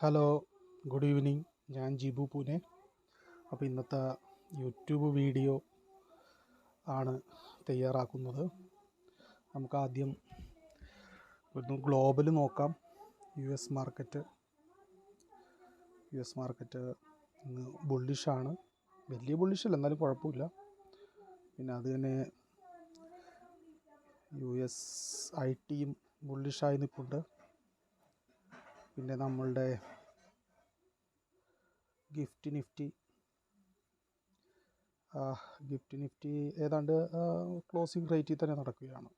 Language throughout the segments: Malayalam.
Hello, good evening. ഞാൻ ജിബു പൂനെ. അപ്പോൾ ഇന്നത്തെ യൂട്യൂബ് വീഡിയോ ആണ് തയ്യാറാക്കുന്നത്. നമുക്ക് ആദ്യം ഒന്ന് ഗ്ലോബൽ നോക്കാം. യു എസ് മാർക്കറ്റ് ഇന്ന് ബുള്ളിഷാണ്. വലിയ ബുള്ളിഷല്ല, എന്നാലും കുഴപ്പമില്ല. പിന്നെ അത് തന്നെ US IT ബുള്ളിഷായി നിൽപ്പുണ്ട്. പിന്നെ നമ്മളുടെ ഗിഫ്റ്റ് നിഫ്റ്റി ഏതാണ്ട് ക്ലോസിംഗ് റേറ്റിൽ തന്നെ നടക്കുകയാണ്.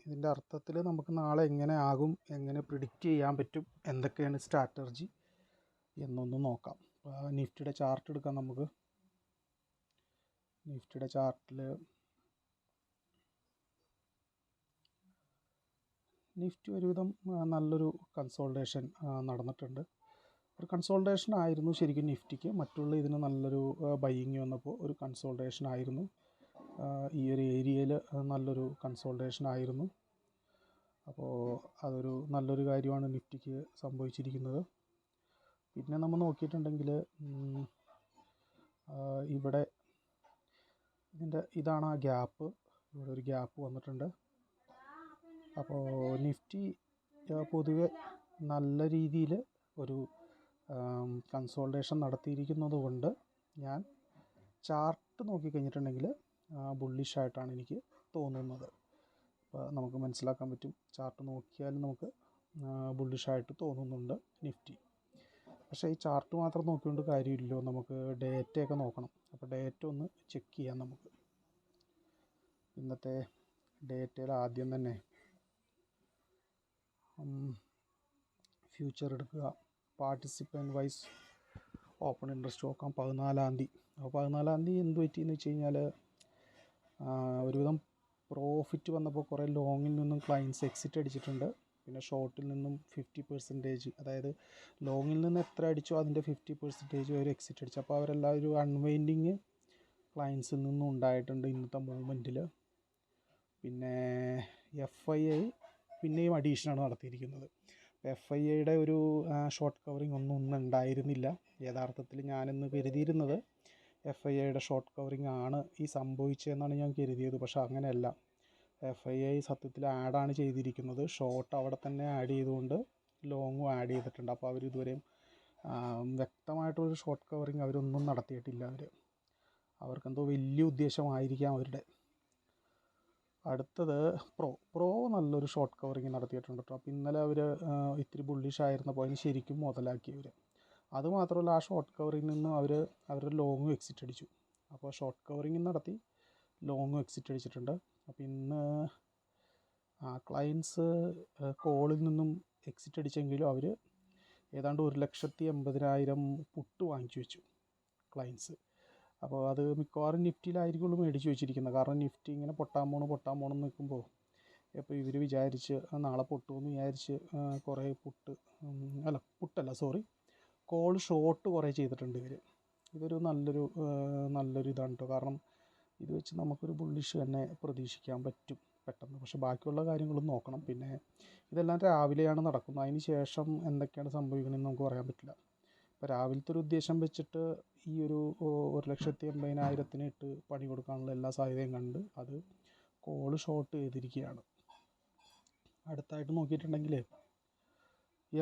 ഇതിൻ്റെ അർത്ഥത്തിൽ നമുക്ക് നാളെ എങ്ങനെ ആകും, എങ്ങനെ പ്രിഡിക്റ്റ് ചെയ്യാൻ പറ്റും, എന്തൊക്കെയാണ് സ്ട്രാറ്റജി എന്നൊന്ന് നോക്കാം. നിഫ്റ്റിയുടെ ചാർട്ട് എടുക്കാം. നമുക്ക് നിഫ്റ്റിയുടെ ചാർട്ടിൽ നിഫ്റ്റി ഒരുവിധം നല്ലൊരു കൺസോൾട്ടേഷൻ നടന്നിട്ടുണ്ട്. ഒരു കൺസോൾട്ടേഷൻ ആയിരുന്നു ശരിക്കും നിഫ്റ്റിക്ക്. മറ്റുള്ള ഇതിന് നല്ലൊരു ബൈയിങ് വന്നപ്പോൾ ഒരു കൺസോൾട്ടേഷൻ ആയിരുന്നു. ഈ ഒരു ഏരിയയിൽ നല്ലൊരു കൺസോൾട്ടേഷൻ ആയിരുന്നു. അപ്പോൾ അതൊരു നല്ലൊരു കാര്യമാണ് നിഫ്റ്റിക്ക് സംഭവിച്ചിരിക്കുന്നത്. പിന്നെ നമ്മൾ നോക്കിയിട്ടുണ്ടെങ്കിൽ ഇവിടെ ഇതാണ് ആ ഗ്യാപ്പ്. ഇവിടെ ഒരു ഗ്യാപ്പ് വന്നിട്ടുണ്ട്. അപ്പോൾ നിഫ്റ്റി പൊതുവെ നല്ല രീതിയിൽ ഒരു കൺസോൾട്ടേഷൻ നടത്തിയിരിക്കുന്നത് കൊണ്ട് ഞാൻ ചാർട്ട് നോക്കിക്കഴിഞ്ഞിട്ടുണ്ടെങ്കിൽ ബുള്ളിഷായിട്ടാണ് എനിക്ക് തോന്നുന്നത്. അപ്പോൾ നമുക്ക് മനസ്സിലാക്കാൻ പറ്റും. ചാർട്ട് നോക്കിയാൽ നമുക്ക് ബുള്ളിഷായിട്ട് തോന്നുന്നുണ്ട് നിഫ്റ്റി. പക്ഷേ ഈ ചാർട്ട് മാത്രം നോക്കിക്കൊണ്ട് കാര്യമില്ലല്ലോ, നമുക്ക് ഡേറ്റയൊക്കെ നോക്കണം. അപ്പോൾ ഡേറ്റ ഒന്ന് ചെക്ക് ചെയ്യാം. നമുക്ക് ഇന്നത്തെ ഡേറ്റയിൽ ആദ്യം തന്നെ ഫ്യൂച്ചർ എടുക്കുക. പാർട്ടിസിപ്പൻറ്റ് വൈസ് ഓപ്പൺ ഇൻട്രസ്റ്റ് നോക്കാം. 14-ാം തീയതി. അപ്പോൾ 14-ാം തീയതി എന്ത് പറ്റിയെന്ന് വെച്ച് കഴിഞ്ഞാൽ ഒരുവിധം പ്രോഫിറ്റ് വന്നപ്പോൾ കുറേ ലോങ്ങിൽ നിന്നും ക്ലയൻസ് എക്സിറ്റ് അടിച്ചിട്ടുണ്ട്. പിന്നെ ഷോർട്ടിൽ നിന്നും 50%, അതായത് ലോങ്ങിൽ നിന്ന് എത്ര അടിച്ചോ അതിൻ്റെ 50% അവർ എക്സിറ്റ് അടിച്ചു. അപ്പോൾ അവരെല്ലാം ഒരു അൺവൈൻഡിങ് ക്ലയൻസിൽ നിന്നും ഉണ്ടായിട്ടുണ്ട് ഇന്നത്തെ മൂവ്മെൻറ്റിൽ. പിന്നെ FII പിന്നെയും അഡീഷനാണ് നടത്തിയിരിക്കുന്നത്. FIIയുടെ ഒരു ഷോർട്ട് കവറിങ് ഒന്നും ഉണ്ടായിരുന്നില്ല. യഥാർത്ഥത്തിൽ ഞാനിന്ന് കരുതിയിരുന്നത് FIIയുടെ ഷോർട്ട് കവറിങ് ആണ് ഈ സംഭവിച്ചതെന്നാണ് ഞാൻ കരുതിയത്. പക്ഷേ അങ്ങനെയല്ല. FII സത്യത്തിൽ ആഡാണ് ചെയ്തിരിക്കുന്നത്. ഷോർട്ട് അവിടെ തന്നെ ആഡ് ചെയ്തുകൊണ്ട് ലോങ്ങും ആഡ് ചെയ്തിട്ടുണ്ട്. അപ്പോൾ അവർ ഇതുവരെയും വ്യക്തമായിട്ടൊരു ഷോർട്ട് കവറിങ് അവരൊന്നും നടത്തിയിട്ടില്ല. അവർക്കെന്തോ വലിയ ഉദ്ദേശമായിരിക്കാം അവരുടെ. അടുത്തത് പ്രോ നല്ലൊരു ഷോർട്ട് കവറിങ് നടത്തിയിട്ടുണ്ട് കേട്ടോ. അപ്പോൾ ഇന്നലെ അവർ ഇത്തിരി ബുള്ളിഷായിരുന്നപ്പോൾ അതിന് ശരിക്കും മുതലാക്കി അവർ. അതുമാത്രമല്ല, ആ ഷോർട്ട് കവറിങ്ങിൽ നിന്നും അവരുടെ ലോങ്ങും എക്സിറ്റ് അടിച്ചു. അപ്പോൾ ഷോർട്ട് കവറിങ് നടത്തി ലോങ്ങും എക്സിറ്റ് അടിച്ചിട്ടുണ്ട്. അപ്പോൾ ഇന്ന് ക്ലയൻസ് കോളിൽ നിന്നും എക്സിറ്റ് അടിച്ചെങ്കിലും അവർ ഏതാണ്ട് 1,80,000 പുട്ട് വാങ്ങിച്ചു വെച്ചു ക്ലയൻസ്. അപ്പോൾ അത് മിക്കവാറും നിഫ്റ്റിയിലായിരിക്കുള്ളൂ മേടിച്ച് വെച്ചിരിക്കുന്നത്. കാരണം നിഫ്റ്റി ഇങ്ങനെ പൊട്ടാൻ പോണെന്ന് നിൽക്കുമ്പോൾ ഇപ്പോൾ ഇവർ വിചാരിച്ച് നാളെ പൊട്ടുമെന്ന് വിചാരിച്ച് കുറേ കോൾ ഷോർട്ട് കുറേ ചെയ്തിട്ടുണ്ട് ഇവർ. ഇതൊരു നല്ലൊരു ഇതാണ് കേട്ടോ. കാരണം ഇത് വെച്ച് നമുക്കൊരു ബുള്ളിഷ് തന്നെ പ്രതീക്ഷിക്കാൻ പറ്റും പെട്ടെന്ന്. പക്ഷേ ബാക്കിയുള്ള കാര്യങ്ങളും നോക്കണം. പിന്നെ ഇതെല്ലാം രാവിലെയാണ് നടക്കുന്നത്. അതിന് ശേഷം എന്തൊക്കെയാണ് സംഭവിക്കണമെന്ന് നമുക്ക് പറയാൻ പറ്റില്ല. ഇപ്പോൾ രാവിലത്തെ ഒരു ഉദ്ദേശം വെച്ചിട്ട് ഈ ഒരു 1,80,000 ഇട്ട് പണി കൊടുക്കാനുള്ള എല്ലാ സാധ്യതയും കണ്ട് അത് കോള് ഷോർട്ട് ചെയ്തിരിക്കുകയാണ്. അടുത്തായിട്ട് നോക്കിയിട്ടുണ്ടെങ്കിൽ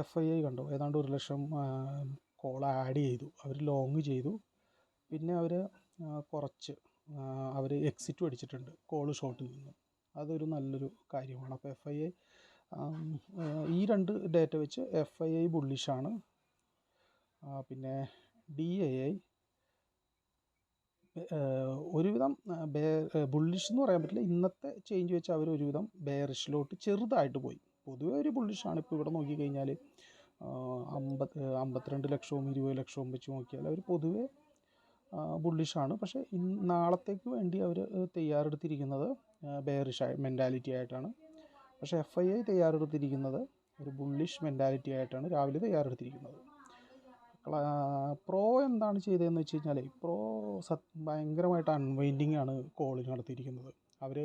FII കണ്ടോ, ഏതാണ്ട് 1,00,000 കോൾ ആഡ് ചെയ്തു. അവർ ലോങ് ചെയ്തു. പിന്നെ കുറച്ച് അവർ എക്സിറ്റും അടിച്ചിട്ടുണ്ട് കോള് ഷോർട്ടിൽ നിന്നും. അതൊരു നല്ലൊരു കാര്യമാണ്. അപ്പോൾ FII ഈ രണ്ട് ഡേറ്റ വെച്ച് FII ബുള്ളിഷാണ്. പിന്നെ DII ഒരുവിധം ബുള്ളിഷ് എന്ന് പറയാൻ പറ്റില്ല. ഇന്നത്തെ ചേഞ്ച് വെച്ച് അവർ ഒരുവിധം ബെയറിഷിലോട്ട് ചെറുതായിട്ട് പോയി. പൊതുവെ ഒരു ബുള്ളിഷാണ്. ഇപ്പോൾ ഇവിടെ നോക്കിക്കഴിഞ്ഞാൽ 52 ലക്ഷവും 20 ലക്ഷവും വെച്ച് നോക്കിയാൽ അവർ പൊതുവെ ബുള്ളിഷാണ്. പക്ഷേ നാളത്തേക്ക് വേണ്ടി അവർ തയ്യാറെടുത്തിരിക്കുന്നത് ബെയറിഷ് മെൻറ്റാലിറ്റി ആയിട്ടാണ്. പക്ഷേ FII തയ്യാറെടുത്തിരിക്കുന്നത് ഒരു ബുള്ളിഷ് മെൻറ്റാലിറ്റി ആയിട്ടാണ് രാവിലെ തയ്യാറെടുത്തിരിക്കുന്നത്. പ്രോ എന്താണ് ചെയ്തതെന്ന് വെച്ച് കഴിഞ്ഞാൽ ഭയങ്കരമായിട്ട് അൺവൈൻഡിങ് ആണ് കോളിൽ നടത്തിയിരിക്കുന്നത്. അവർ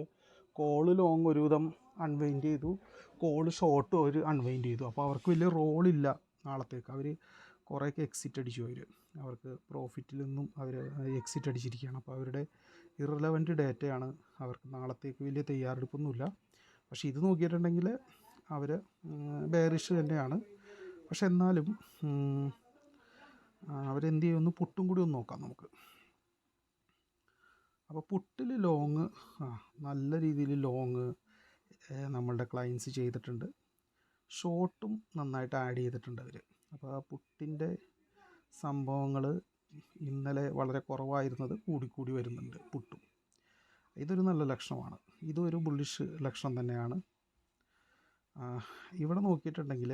കോള് ലോങ് ഒരുവിധം അൺവൈൻഡ് ചെയ്തു, കോൾ ഷോർട്ടും അവർ അൺവൈൻഡ് ചെയ്തു. അപ്പോൾ അവർക്ക് വലിയ റോളില്ല നാളത്തേക്ക്. അവർ കുറേയൊക്കെ എക്സിറ്റ് അടിച്ചു. അവർക്ക് പ്രോഫിറ്റിൽ നിന്നും അവർ എക്സിറ്റ് അടിച്ചിരിക്കുകയാണ്. അപ്പോൾ അവരുടെ ഇറലവൻറ്റ് ഡേറ്റയാണ്. അവർക്ക് നാളത്തേക്ക് വലിയ തയ്യാറെടുപ്പൊന്നുമില്ല. പക്ഷേ ഇത് നോക്കിയിട്ടുണ്ടെങ്കിൽ അവർ ബെയറിഷ് തന്നെയാണ്. പക്ഷെ എന്നാലും അവരെന്ത് ചെയ്യുമെന്ന് പുട്ടും കൂടി ഒന്ന് നോക്കാം നമുക്ക്. അപ്പോൾ പുട്ടിൽ ലോങ് നല്ല രീതിയിൽ ലോങ് നമ്മളുടെ ക്ലയൻസ് ചെയ്തിട്ടുണ്ട്. ഷോർട്ടും നന്നായിട്ട് ആഡ് ചെയ്തിട്ടുണ്ട് അവർ. അപ്പോൾ ആ പുട്ടിൻ്റെ സംഭവങ്ങൾ ഇന്നലെ വളരെ കുറവായിരുന്നത് കൂടിക്കൂടി വരുന്നുണ്ട് പുട്ടും. ഇതൊരു നല്ല ലക്ഷണമാണ്. ഇതൊരു ബുള്ളിഷ് ലക്ഷണം തന്നെയാണ്. ഇവിടെ നോക്കിയിട്ടുണ്ടെങ്കിൽ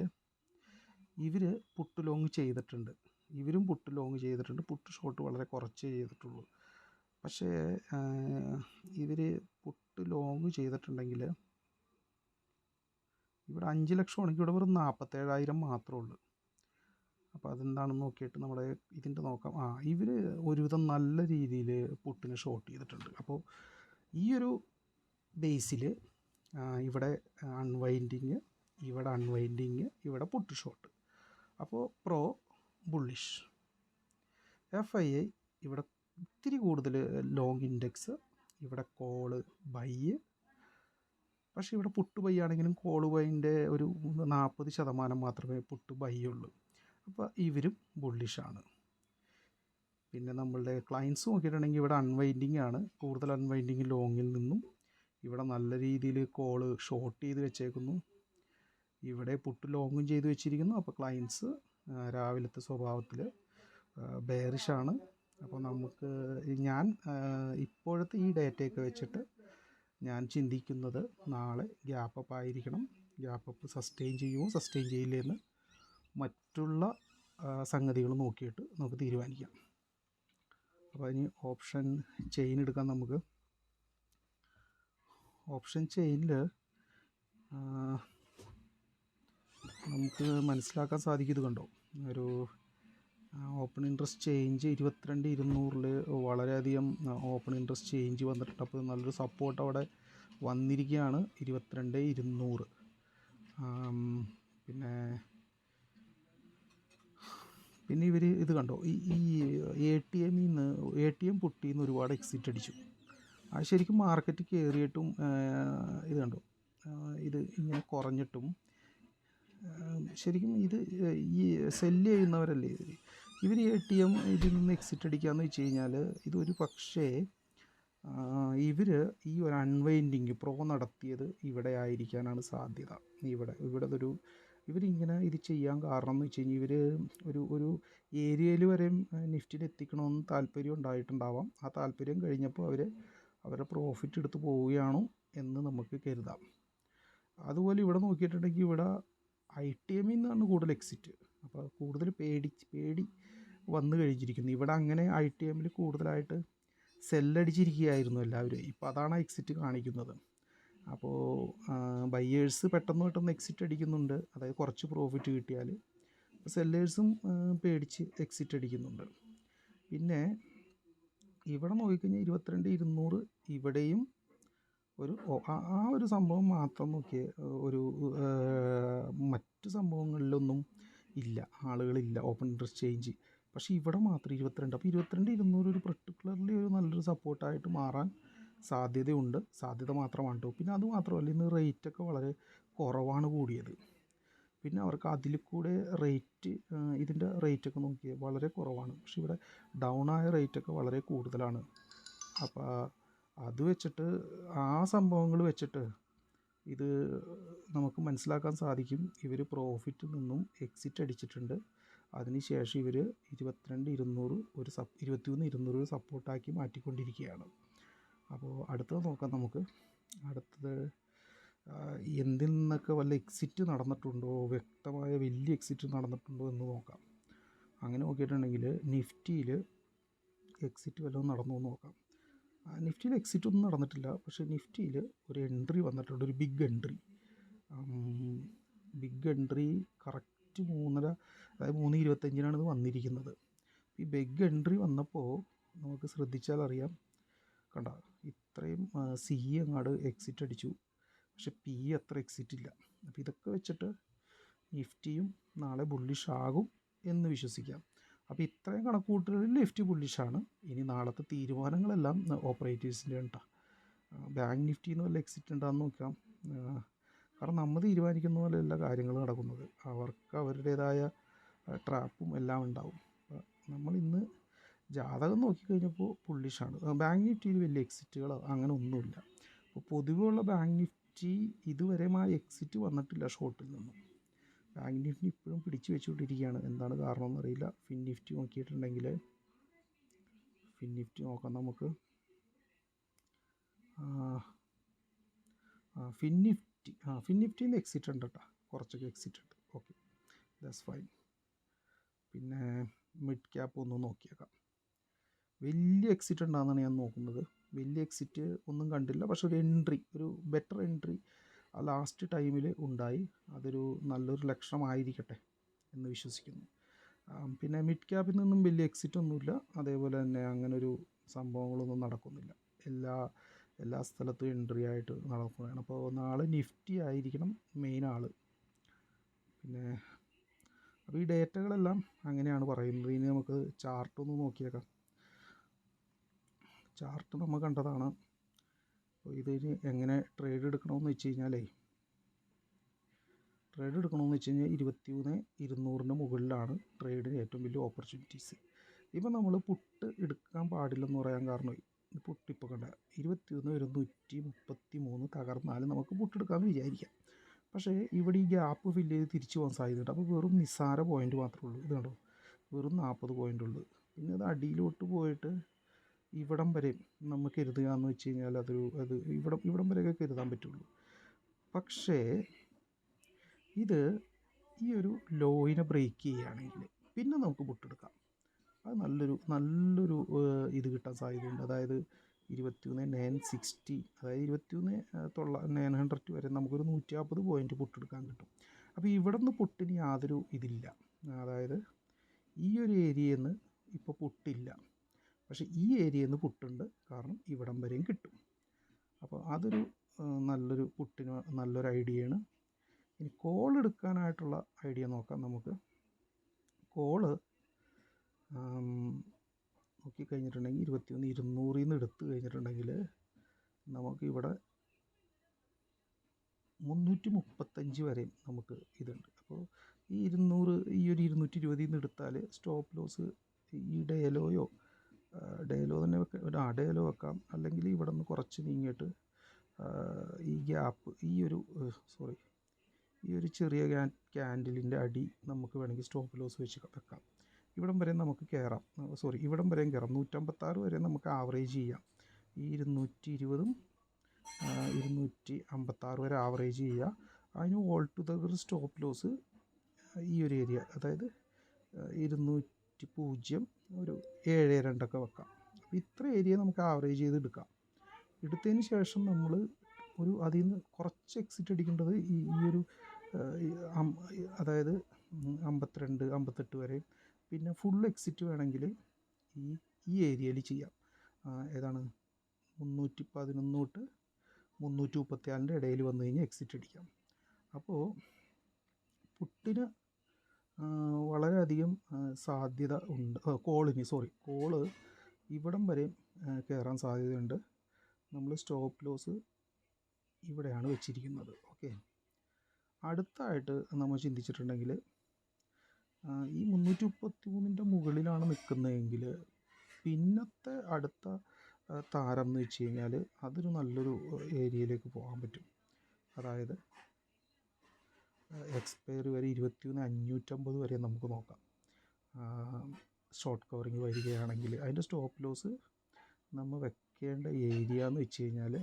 ഇവർ പുട്ട് ലോങ് ചെയ്തിട്ടുണ്ട്, ഇവരും പുട്ട് ലോങ് ചെയ്തിട്ടുണ്ട്. പുട്ട് ഷോർട്ട് വളരെ കുറച്ചേ ചെയ്തിട്ടുള്ളൂ. പക്ഷേ ഇവർ പുട്ട് ലോങ് ചെയ്തിട്ടുണ്ടെങ്കിൽ ഇവിടെ 5 ലക്ഷമാണെങ്കിൽ ഇവിടെ വെറും 47,000 മാത്രമേ ഉള്ളൂ. അപ്പോൾ അതെന്താണെന്ന് നോക്കിയിട്ട് നമ്മുടെ ഇതിൻ്റെ നോക്കാം. ഇവർ ഒരുവിധം നല്ല രീതിയിൽ പുട്ടിന് ഷോർട്ട് ചെയ്തിട്ടുണ്ട്. അപ്പോൾ ഈ ഒരു ബേസിൽ ഇവിടെ അൺവൈൻഡിങ്, ഇവിടെ അൺവൈൻഡിങ്, ഇവിടെ പുട്ട് ഷോർട്ട്. അപ്പോൾ പ്രോ ബുള്ളിഷ്. FII ഇവിടെ ഇത്തിരി കൂടുതൽ ലോങ് ഇൻഡെക്സ്, ഇവിടെ കോള് ബൈ. പക്ഷേ ഇവിടെ പുട്ട് ബൈ ആണെങ്കിലും കോള് ബൈൻ്റെ ഒരു 40% മാത്രമേ പുട്ട് ബൈ ഉള്ളൂ. അപ്പോൾ ഇവരും ബുള്ളിഷാണ്. പിന്നെ നമ്മളുടെ ക്ലയൻസ് നോക്കിയിട്ടുണ്ടെങ്കിൽ ഇവിടെ അൺവൈൻഡിങ് ആണ്, കൂടുതൽ അൺവൈൻഡിങ് ലോങ്ങിൽ നിന്നും. ഇവിടെ നല്ല രീതിയിൽ കോള് ഷോർട്ട് ചെയ്ത് വെച്ചേക്കുന്നു, ഇവിടെ പുട്ട് ലോങ്ങും ചെയ്ത് വെച്ചിരിക്കുന്നു. അപ്പോൾ ക്ലയൻസ് രാവിലത്തെ സ്വഭാവത്തിൽ ബെയറിഷാണ്. അപ്പോൾ നമുക്ക് ഞാൻ ഇപ്പോഴത്തെ ഈ ഡേറ്റയൊക്കെ വെച്ചിട്ട് ഞാൻ ചിന്തിക്കുന്നത് നാളെ ഗ്യാപ്പ് അപ്പ് ആയിരിക്കണം. ഗ്യാപ്പ് അപ്പ് സസ്റ്റെയിൻ ചെയ്യുമോ സസ്റ്റെയിൻ ചെയ്യില്ലെന്ന് മറ്റുള്ള സംഗതികൾ നോക്കിയിട്ട് നമുക്ക് തീരുമാനിക്കാം. അപ്പോൾ ഇനി ഓപ്ഷൻ ചെയിൻ എടുക്കാം നമുക്ക്. ഓപ്ഷൻ ചെയിനിൽ നമുക്ക് മനസ്സിലാക്കാൻ സാധിക്കും. ഇത് കണ്ടോ, ഒരു ഓപ്പൺ ഇൻട്രസ്റ്റ് ചേഞ്ച് 22,200 വളരെയധികം ഓപ്പൺ ഇൻട്രസ്റ്റ് ചേഞ്ച് വന്നിട്ടുണ്ട്. അപ്പോൾ നല്ലൊരു സപ്പോർട്ട് അവിടെ വന്നിരിക്കുകയാണ് 22,200. പിന്നെ ഇവർ ഇത് കണ്ടോ, ഈ ATM പൊട്ടിയിൽ നിന്ന് ഒരുപാട് എക്സിറ്റ് അടിച്ചു. അത് ശരിക്കും മാർക്കറ്റ് കയറിയിട്ടും ഇത് കണ്ടോ, ഇത് ഇങ്ങനെ കുറഞ്ഞിട്ടും ശരിക്കും ഇത് ഈ സെല്ല് ചെയ്യുന്നവരല്ലേ ഇവർ. ATM ഇതിൽ നിന്ന് എക്സിറ്റ് അടിക്കാമെന്ന് വെച്ച് കഴിഞ്ഞാൽ ഇതൊരു പക്ഷേ ഇവർ ഈ ഒരു അൺവൈൻഡിങ് പ്രോ നടത്തിയത് ഇവിടെ ആയിരിക്കാനാണ് സാധ്യത. ഇവിടെ ഇവരിങ്ങനെ ഇത് ചെയ്യാൻ കാരണം എന്ന് വെച്ച് കഴിഞ്ഞാൽ ഇവർ ഒരു ഏരിയയിൽ വരെയും നിഫ്റ്റിയിൽ എത്തിക്കണമെന്ന് താല്പര്യം ഉണ്ടായിട്ടുണ്ടാവാം. ആ താല്പര്യം കഴിഞ്ഞപ്പോൾ അവരുടെ പ്രോഫിറ്റ് എടുത്ത് പോവുകയാണോ എന്ന് നമുക്ക് കരുതാം. അതുപോലെ ഇവിടെ നോക്കിയിട്ടുണ്ടെങ്കിൽ ഇവിടെ ITM നിന്നാണ് കൂടുതൽ എക്സിറ്റ്. അപ്പോൾ കൂടുതൽ പേടി വന്നു കഴിഞ്ഞിരിക്കുന്നു. ഇവിടെ അങ്ങനെ ITM കൂടുതലായിട്ട് സെല്ലടിച്ചിരിക്കുകയായിരുന്നു എല്ലാവരും. ഇപ്പോൾ അതാണ് എക്സിറ്റ് കാണിക്കുന്നത്. അപ്പോൾ ബയ്യേഴ്സ് പെട്ടെന്ന് എക്സിറ്റ് അടിക്കുന്നുണ്ട്, അതായത് കുറച്ച് പ്രോഫിറ്റ് കിട്ടിയാൽ. സെല്ലേഴ്സും പേടിച്ച് എക്സിറ്റ് അടിക്കുന്നുണ്ട്. പിന്നെ ഇവിടെ നോക്കിക്കഴിഞ്ഞാൽ 22,200 ഇവിടെയും ഒരു സംഭവം മാത്രം നോക്കിയേ, മറ്റ് സംഭവങ്ങളിലൊന്നും ഇല്ല, ആളുകളില്ല ഓപ്പൺ ഇൻട്രസ്റ്റ് ചേഞ്ച്. പക്ഷേ ഇവിടെ മാത്രം 22. അപ്പോൾ 22,200 ഒരു പെർട്ടിക്കുലർലി ഒരു നല്ലൊരു സപ്പോർട്ടായിട്ട് മാറാൻ സാധ്യതയുണ്ട്. സാധ്യത മാത്രമാണ് കേട്ടോ. പിന്നെ അത് മാത്രമല്ല, ഇന്ന് റേറ്റൊക്കെ വളരെ കുറവാണ് കൂടിയത്. പിന്നെ അവർക്ക് അതിൽ കൂടെ ഇതിൻ്റെ റേറ്റൊക്കെ നോക്കിയാൽ വളരെ കുറവാണ്. പക്ഷേ ഇവിടെ ഡൗൺ ആയ റേറ്റൊക്കെ വളരെ കൂടുതലാണ്. അപ്പോൾ അത് വെച്ചിട്ട് ആ സംഭവങ്ങൾ വെച്ചിട്ട് ഇത് നമുക്ക് മനസ്സിലാക്കാൻ സാധിക്കും, ഇവർ പ്രോഫിറ്റിൽ നിന്നും എക്സിറ്റ് അടിച്ചിട്ടുണ്ട്. അതിനുശേഷം ഇവർ 22,200 23,200 ഒരു സപ്പോർട്ടാക്കി മാറ്റിക്കൊണ്ടിരിക്കുകയാണ്. അപ്പോൾ അടുത്തത് നോക്കാം നമുക്ക്. അടുത്തത് എന്തിൽ നിന്നൊക്കെ വല്ല എക്സിറ്റ് നടന്നിട്ടുണ്ടോ, വ്യക്തമായ വലിയ എക്സിറ്റ് നടന്നിട്ടുണ്ടോ എന്ന് നോക്കാം. അങ്ങനെ നോക്കിയിട്ടുണ്ടെങ്കിൽ നിഫ്റ്റിയിൽ എക്സിറ്റ് വല്ലതും നടന്നു എന്ന് നോക്കാം. നിഫ്റ്റിയിൽ എക്സിറ്റ് ഒന്നും നടന്നിട്ടില്ല. പക്ഷേ നിഫ്റ്റിയിൽ ഒരു എൻട്രി വന്നിട്ടുണ്ട്, ഒരു ബിഗ് എൻട്രി കറക്റ്റ് 3:30, അതായത് 3:25 ഇത് വന്നിരിക്കുന്നത്. ഈ ബിഗ് എൻട്രി വന്നപ്പോൾ നമുക്ക് ശ്രദ്ധിച്ചാൽ അറിയാം, കണ്ട ഇത്രയും അങ്ങാട് എക്സിറ്റ് അടിച്ചു. പക്ഷെ പി അത്ര എക്സിറ്റ് ഇല്ല. അപ്പോൾ ഇതൊക്കെ വെച്ചിട്ട് നിഫ്റ്റിയും നാളെ ബുള്ളിഷ് ആകും എന്ന് വിശ്വസിക്കാം. അപ്പോൾ ഇത്രയും കണക്കുകൂട്ടലിൽ നിഫ്റ്റി ബുള്ളിഷാണ്. ഇനി നാളത്തെ തീരുമാനങ്ങളെല്ലാം ഓപ്പറേറ്റേഴ്സിൻ്റെ കേട്ടോ. ബാങ്ക് നിഫ്റ്റിന്ന് വല്ല എക്സിറ്റ് ഉണ്ടാകുന്ന നോക്കാം. കാരണം നമ്മൾ തീരുമാനിക്കുന്ന പോലെ എല്ലാ കാര്യങ്ങളും നടക്കുന്നത്. അവർക്ക് അവരുടേതായ ട്രാപ്പും എല്ലാം ഉണ്ടാവും. നമ്മൾ ഇന്ന് ജാതകം നോക്കിക്കഴിഞ്ഞപ്പോൾ ബുള്ളിഷാണ്. ബാങ്ക് നിഫ്റ്റിയിൽ വലിയ എക്സിറ്റുകളോ അങ്ങനെ ഒന്നുമില്ല. അപ്പോൾ പൊതുവെയുള്ള ബാങ്ക് നിഫ്റ്റി ഇതുവരെ ആ എക്സിറ്റ് വന്നിട്ടില്ല ഷോർട്ടിൽ നിന്നും. ബാങ്ക് നിഫ്റ്റി ഇപ്പോഴും പിടിച്ചു വെച്ചുകൊണ്ടിരിക്കുകയാണ്. എന്താണ് കാരണം എന്നറിയില്ല. ഫിൻ നിഫ്റ്റി നോക്കിയിട്ടുണ്ടെങ്കിൽ ഫിൻ നിഫ്റ്റി നോക്കാം നമുക്ക്. ഫിൻ നിഫ്റ്റിയിൽ നിന്ന് എക്സിറ്റ് ഉണ്ട് കേട്ടോ, കുറച്ചൊക്കെ എക്സിറ്റ് ഉണ്ട്. Okay, that's fine. പിന്നെ മിഡ് ക്യാപ്പ് ഒന്ന് നോക്കിയേക്കാം. വലിയ എക്സിറ്റ് ഉണ്ടാകുന്നതാണ് ഞാൻ നോക്കുന്നത്. വലിയ എക്സിറ്റ് ഒന്നും കണ്ടില്ല, പക്ഷെ ഒരു ബെറ്റർ എൻട്രി ലാസ്റ്റ് ടൈമിൽ ഉണ്ടായി. അതൊരു നല്ലൊരു ലക്ഷണമായിരിക്കട്ടെ എന്ന് വിശ്വസിക്കുന്നു. പിന്നെ മിഡ് ക്യാപ്പിൽ നിന്നും വലിയ എക്സിറ്റ് ഒന്നുമില്ല. അതേപോലെ തന്നെ അങ്ങനൊരു സംഭവങ്ങളൊന്നും നടക്കുന്നില്ല. എല്ലാ സ്ഥലത്തും എൻട്രി ആയിട്ട് നടക്കുകയാണ്. അപ്പോൾ നാളെ നിഫ്റ്റി ആയിരിക്കണം മെയിൻ ആൾ. പിന്നെ അപ്പോൾ ഈ ഡേറ്റകളെല്ലാം അങ്ങനെയാണ് പറയുന്നത്. ഇനി നമുക്ക് ചാർട്ടൊന്ന് നോക്കിയേക്കാം. ചാർട്ട് നമ്മൾ കണ്ടതാണ്. അപ്പോൾ ഇതിന് എങ്ങനെ ട്രേഡ് എടുക്കണമെന്ന് വെച്ച് കഴിഞ്ഞാൽ 21,200 മുകളിലാണ് ട്രേഡിന് ഏറ്റവും വലിയ ഓപ്പർച്യൂണിറ്റീസ്. ഇപ്പം നമ്മൾ പുട്ട് എടുക്കാൻ പാടില്ലെന്ന് പറയാൻ കാരണം പുട്ട് ഇപ്പോൾ കണ്ട 21,133 തകർന്നാലും നമുക്ക് പുട്ടെടുക്കാമെന്ന് വിചാരിക്കാം. പക്ഷേ ഇവിടെ ഈ ഗ്യാപ്പ് ഫില്ല് ചെയ്ത് തിരിച്ചു പോകാൻ സാധ്യതയുണ്ട്. അപ്പോൾ വെറും നിസ്സാര പോയിൻ്റ് മാത്രമേ ഉള്ളൂ. ഇത് കണ്ടോ, വെറും 40 പോയിൻ്റ് ഉള്ളൂ. പിന്നെ അത് അടിയിലോട്ട് പോയിട്ട് ഇവിടം വരെ നമുക്ക് കരുതുക എന്ന് വെച്ച് കഴിഞ്ഞാൽ ഇവിടം വരെയൊക്കെ കരുതാൻ പറ്റുള്ളൂ. പക്ഷേ ഇത് ഈ ഒരു ലോയിനെ ബ്രേക്ക് ചെയ്യുകയാണെങ്കിൽ പിന്നെ നമുക്ക് പുട്ടെടുക്കാം. അത് നല്ലൊരു ഇത് കിട്ടാൻ സാധ്യതയുണ്ട്. അതായത് 21,960, അതായത് 21,900 വരെ നമുക്കൊരു 150 പോയിൻ്റ് പുട്ടെടുക്കാൻ കിട്ടും. അപ്പോൾ ഇവിടെ നിന്ന് പുട്ടിന് യാതൊരു ഇതില്ല. അതായത് ഈ ഒരു ഏരിയയിൽ നിന്ന് ഇപ്പോൾ പുട്ടില്ല, പക്ഷേ ഈ ഏരിയയിൽ നിന്ന് പുട്ടുണ്ട്. കാരണം ഇവിടം വരെയും കിട്ടും. അപ്പോൾ അതൊരു നല്ലൊരു പുട്ടിന് നല്ലൊരു ഐഡിയയാണ്. ഇനി കോൾ എടുക്കാനായിട്ടുള്ള ഐഡിയ നോക്കാം നമുക്ക്. കോള് നോക്കിക്കഴിഞ്ഞിട്ടുണ്ടെങ്കിൽ 21,200 നിന്ന് എടുത്ത് കഴിഞ്ഞിട്ടുണ്ടെങ്കിൽ നമുക്കിവിടെ 335 വരെ നമുക്ക് ഇതുണ്ട്. അപ്പോൾ ഈ 220 നിന്ന് എടുത്താൽ സ്റ്റോപ്പ് ലോസ് ഈ ഡേലോ തന്നെ ഡേലോ വെക്കാം. അല്ലെങ്കിൽ ഇവിടെ നിന്ന് കുറച്ച് നീങ്ങിയിട്ട് ഈ ഗ്യാപ്പ് ഈ ഒരു ചെറിയ ക്യാൻഡിലിൻ്റെ അടി നമുക്ക് വേണമെങ്കിൽ സ്റ്റോപ്പ് ലോസ് വെച്ച് വെക്കാം. ഇവിടം വരെ നമുക്ക് കയറാം. ഇവിടം വരെയും കയറാം. 156 വരെ നമുക്ക് ആവറേജ് ചെയ്യാം. ഈ 220ഉം 256 വരെ ആവറേജ് ചെയ്യുക. അതിന് ഓൾ ടുഗദർ സ്റ്റോപ്പ് ലോസ് ഈ ഒരു ഏരിയ, അതായത് 207.2 വെക്കാം. അപ്പോൾ ഇത്ര ഏരിയ നമുക്ക് ആവറേജ് ചെയ്ത് എടുക്കാം. എടുത്തതിന് ശേഷം നമ്മൾ അതിൽ നിന്ന് കുറച്ച് എക്സിറ്റ് അടിക്കേണ്ടത് ഈ ഒരു അതായത് 52, 58 വരെ. പിന്നെ ഫുൾ എക്സിറ്റ് വേണമെങ്കിൽ ഈ ഏരിയയിൽ ചെയ്യാം. ഏതാണ് 311 തൊട്ട് 334 ഇടയിൽ വന്നു കഴിഞ്ഞാൽ എക്സിറ്റ് അടിക്കാം. അപ്പോൾ പുട്ടിന് വളരെയധികം സാധ്യത ഉണ്ട്. കോള് ഇവിടം വരെ കയറാൻ സാധ്യതയുണ്ട്. നമ്മൾ സ്റ്റോപ്പ് ലോസ് ഇവിടെയാണ് വെച്ചിരിക്കുന്നത്. ഓക്കെ, അടുത്തായിട്ട് നമ്മൾ ചിന്തിച്ചിട്ടുണ്ടെങ്കിൽ ഈ 333ൻ്റെ മുകളിലാണ് നിൽക്കുന്നതെങ്കിൽ പിന്നത്തെ അടുത്ത താരം എന്ന് വെച്ച് കഴിഞ്ഞാൽ അതൊരു നല്ലൊരു ഏരിയയിലേക്ക് പോകാൻ പറ്റും. അതായത് എക്സ്പയറി വരെ 21,550 വരെ നമുക്ക് നോക്കാം. ഷോർട്ട് കവറിങ് വരികയാണെങ്കിൽ അതിൻ്റെ സ്റ്റോപ്പ് ലോസ് നമ്മൾ വെക്കേണ്ട ഏരിയ എന്ന് വെച്ച് കഴിഞ്ഞാൽ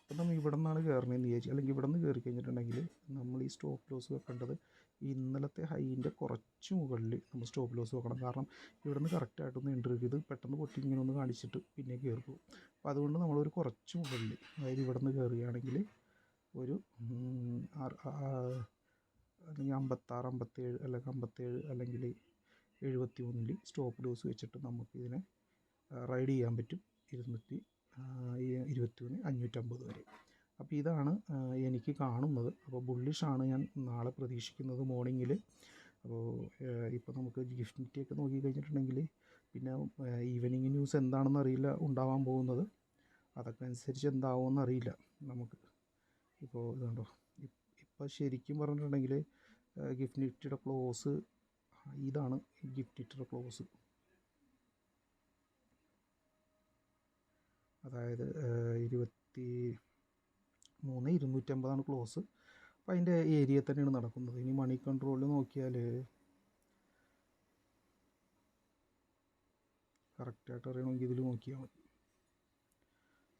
ഇപ്പം നമ്മൾ ഇവിടെ നിന്നാണ് കയറണമെന്ന് വിചാരിച്ചു, അല്ലെങ്കിൽ ഇവിടെ നിന്ന് കയറി കഴിഞ്ഞിട്ടുണ്ടെങ്കിൽ നമ്മൾ ഈ സ്റ്റോപ്പ് ലോസ് വെക്കേണ്ടത് ഇന്നലത്തെ ഹൈൻ്റെ കുറച്ച് മുകളിൽ നമ്മൾ സ്റ്റോപ്പ് ലോസ് വെക്കണം. കാരണം ഇവിടെ നിന്ന് കറക്റ്റായിട്ടൊന്ന് എൻട്രി ചെയ്ത് പെട്ടെന്ന് പൊട്ടി ഇങ്ങനെ ഒന്ന് കാണിച്ചിട്ട് പിന്നെ കയറി പോകും. അപ്പോൾ അതുകൊണ്ട് നമ്മളൊരു കുറച്ച് മുകളിൽ, അതായത് ഇവിടെ നിന്ന് കയറുകയാണെങ്കിൽ ഒരു അല്ലെങ്കിൽ 56, 57 അല്ലെങ്കിൽ 57 അല്ലെങ്കിൽ 71 സ്റ്റോപ്പ് ലോസ് വെച്ചിട്ട് നമുക്കിതിനെ റൈഡ് ചെയ്യാൻ പറ്റും 21,550 വരെ. അപ്പോൾ ഇതാണ് എനിക്ക് കാണുന്നത്. അപ്പോൾ ബുള്ളിഷാണ് ഞാൻ നാളെ പ്രതീക്ഷിക്കുന്നത് മോർണിംഗിൽ. അപ്പോൾ ഇപ്പോൾ നമുക്ക് ഗിഫ്റ്റ് നിഫ്റ്റിയൊക്കെ നോക്കി കഴിഞ്ഞിട്ടുണ്ടെങ്കിൽ പിന്നെ ഈവനിങ് ന്യൂസ് എന്താണെന്ന് അറിയില്ല ഉണ്ടാവാൻ പോകുന്നത്. അതൊക്കെ അനുസരിച്ച് എന്താവുമെന്ന് അറിയില്ല നമുക്ക്. ഇപ്പോൾ ഇതുണ്ടോ, ഇപ്പോൾ ശരിക്കും പറഞ്ഞിട്ടുണ്ടെങ്കിൽ ഗിഫ്റ്റ് നിഫ്റ്റിയുടെ ക്ലോസ് ഇതാണ്. ഗിഫ്റ്റ് നിഫ്റ്റിയുടെ ക്ലോസ് അതായത് 23,250 ക്ലോസ്. അപ്പോൾ അതിൻ്റെ ഏരിയ തന്നെയാണ് നടക്കുന്നത്. ഇനി മണി കൺട്രോളിൽ നോക്കിയാൽ കറക്റ്റായിട്ട് അറിയണമെങ്കിൽ ഇതിൽ നോക്കിയാൽ മതി.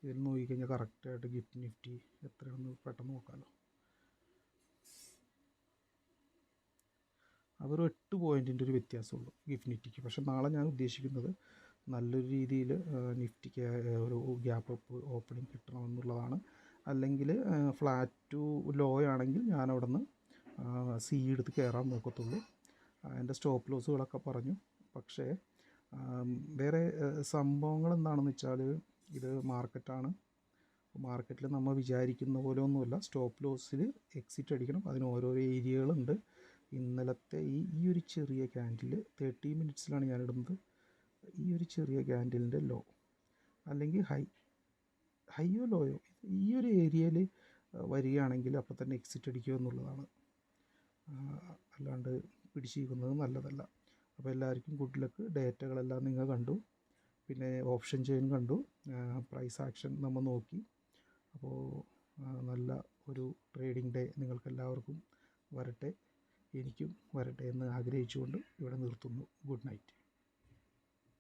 ഇതിൽ നോക്കിക്കഴിഞ്ഞാൽ കറക്റ്റായിട്ട് ഗിഫ്റ്റ് നിഫ്റ്റി എത്രയാണെന്ന് പെട്ടെന്ന് നോക്കാമല്ലോ. അതൊരു 8 പോയിൻറ്റിൻ്റെ ഒരു വ്യത്യാസമുള്ളൂ ഗിഫ്റ്റ് നിഫ്റ്റിക്ക്. പക്ഷേ നാളെ ഞാൻ ഉദ്ദേശിക്കുന്നത് നല്ലൊരു രീതിയിൽ നിഫ്റ്റിക്ക് ഒരു ഗ്യാപ്പ് അപ്പ് ഓപ്പണിംഗ് കിട്ടണമെന്നുള്ളതാണ്. അല്ലെങ്കിൽ ഫ്ലാറ്റ് ടു ലോ ആണെങ്കിൽ ഞാൻ അവിടെ നിന്ന് സി എടുത്ത് കയറാൻ നോക്കത്തുള്ളൂ. എൻ്റെ സ്റ്റോപ്പ് ലോസുകളൊക്കെ പറഞ്ഞു. പക്ഷേ വേറെ സംഭവങ്ങൾ എന്താണെന്ന് വെച്ചാൽ ഇത് മാർക്കറ്റാണ്. മാർക്കറ്റിൽ നമ്മൾ വിചാരിക്കുന്ന പോലെ ഒന്നുമല്ല. സ്റ്റോപ്പ് ലോസിൽ എക്സിറ്റ് അടിക്കണം. അതിന് ഓരോരോ ഏരിയകളുണ്ട്. ഇന്നലത്തെ ഈ ഒരു ചെറിയ ക്യാൻഡിൽ 30 മിനിറ്റ്സിലാണ് ഞാനിടുന്നത്. ഈ ഒരു ചെറിയ ക്യാൻഡിലിൻ്റെ ലോ അല്ലെങ്കിൽ ഹൈയോ ലോയോ ഈ ഒരു ഏരിയയിൽ വരികയാണെങ്കിൽ അപ്പോൾ തന്നെ എക്സിറ്റ് അടിക്കുക എന്നുള്ളതാണ്. അല്ലാണ്ട് പിടിച്ചിരിക്കുന്നത് നല്ലതല്ല. അപ്പോൾ എല്ലാവർക്കും ഗുഡ് ലക്ക്. ഡേറ്റകളെല്ലാം നിങ്ങൾ കണ്ടു, പിന്നെ ഓപ്ഷൻ ചെയിൻ കണ്ടു, പ്രൈസ് ആക്ഷൻ നമ്മൾ നോക്കി. അപ്പോൾ നല്ല ഒരു ട്രേഡിംഗ് ഡേ നിങ്ങൾക്കെല്ലാവർക്കും വരട്ടെ, എനിക്കും വരട്ടെ എന്ന് ആഗ്രഹിച്ചുകൊണ്ട് ഇവിടെ നിർത്തുന്നു. Good night.